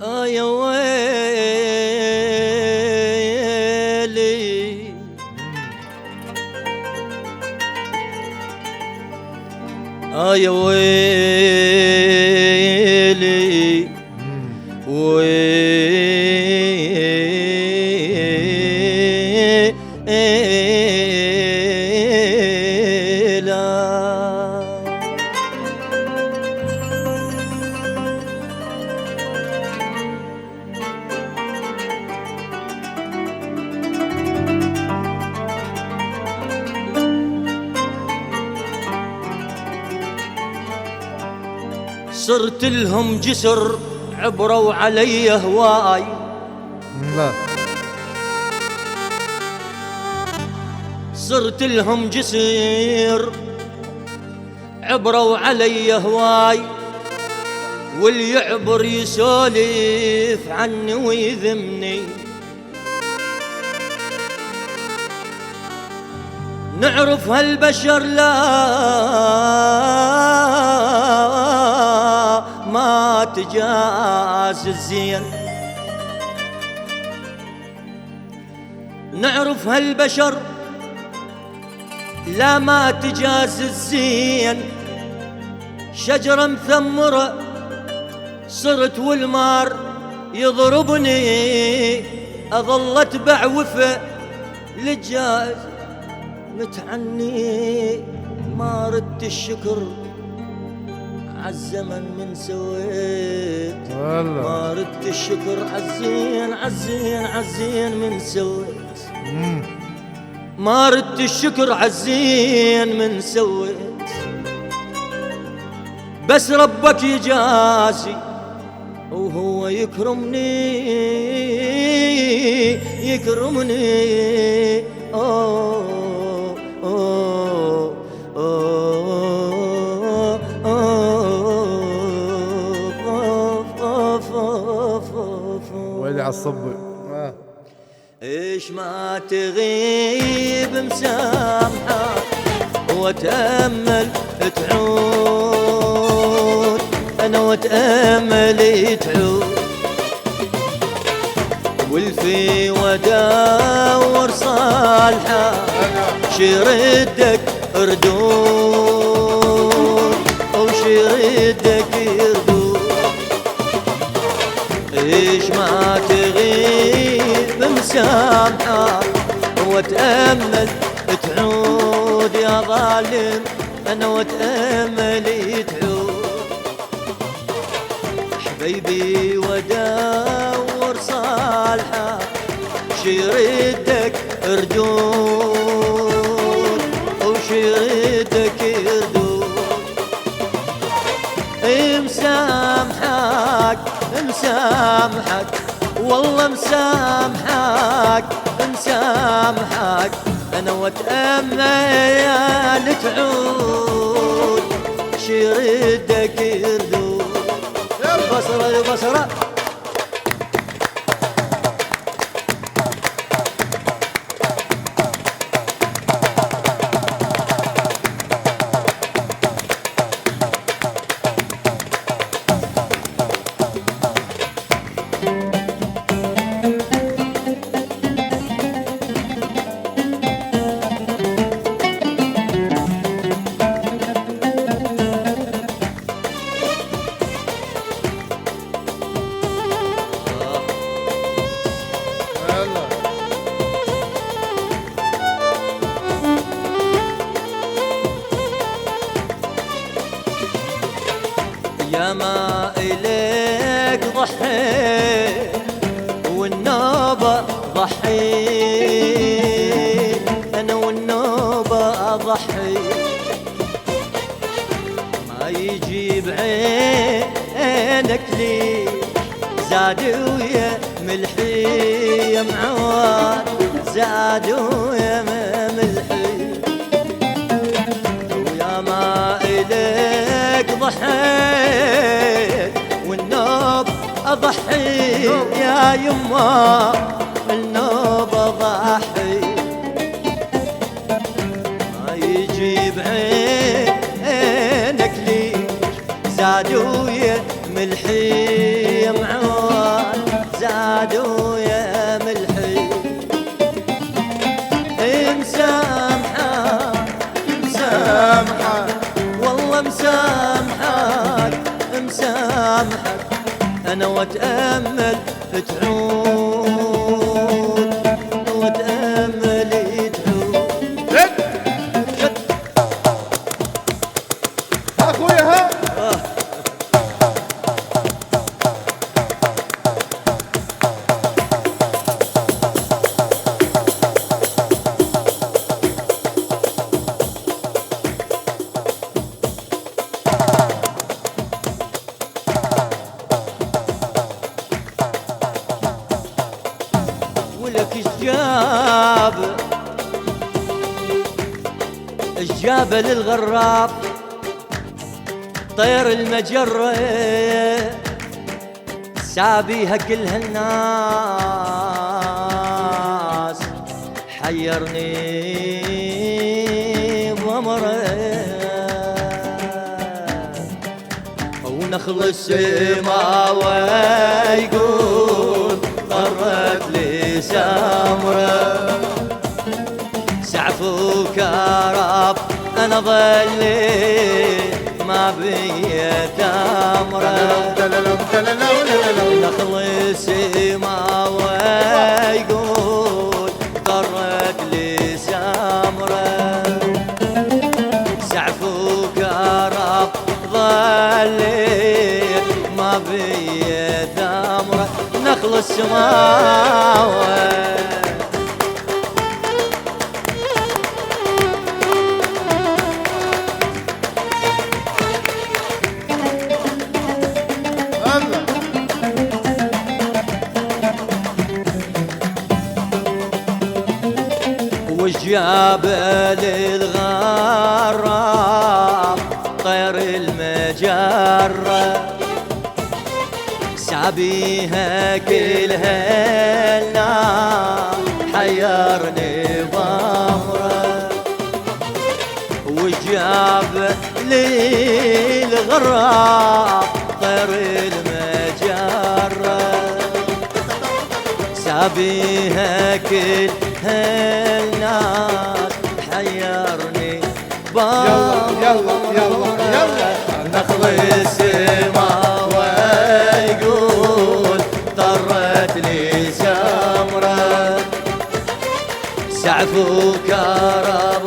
يا ويلي يا ويلي صرت لهم جسر عبروا علي هواي. لا صرت لهم جسر عبروا علي هواي، واللي يعبر يسولف عني ويذمني. نعرف هالبشر لا ما تجاز الزين، نعرف هالبشر لا ما تجاز الزين. شجرة مثمرة صرت والمار يضربني، أظل أتبع وفا للجائز متعني. ما ردت الشكر عالزمن من سويت، ما ردت الشكر عالزين عالزين عالزين من سويت، ما ردت الشكر عالزين من سويت. بس ربك يجازي وهو يكرمني يكرمني. أوه أوه أوه ويلي عالصبي. إيش ما تغيب مسامحة وأتأمل تعود، أنا وأتأمل تعود. والفي ودور صالحة شردك ردود أو شردك يردود. إيش ما تغيب مسامحة وأتأمل تعود يا ظالم، أنا وأتأمل تعود. حبيبي ودور صالحة شردك ردود أو شردك يردود. مسامحك مسامحك والله مسامحك مسامحك، أنا وأتأمل تعود شردك يردود. البصرة البصرة يا ما إليك ضحيت والنوبة ضحيت، أنا والنوبة ضحيت. ما يجيب عينك لي زاد ويا ملحي يا معوان، زاد ويا ملحي. ويا ما إليك ضحيت والنوب أضحي يا يما النوب أضحي. ما يجيب عينك لي زاد ويا ملحي يا معوان، انا واتامل تعود واتامل تعود. شد ها اخويا ها. ولك الجاب للغراب طير المجرة سابيها كل هالناس حيرني بأمره ونخل السما ويقول طرت لي سمره سعفو كرب انا ظليت ما بي تمره نخل السما ويقول طرت لي سمره سعفو كرب ظليت ما بي تمره نخل السماوات. والجبل الغرام طير المجرة سابيها كلها النار حيرني بأمره والجبل الغرام طير المجرة سابيها كلها الناس حيرني يلا نخل السما ويقول طرت لي سمره سعفو كرب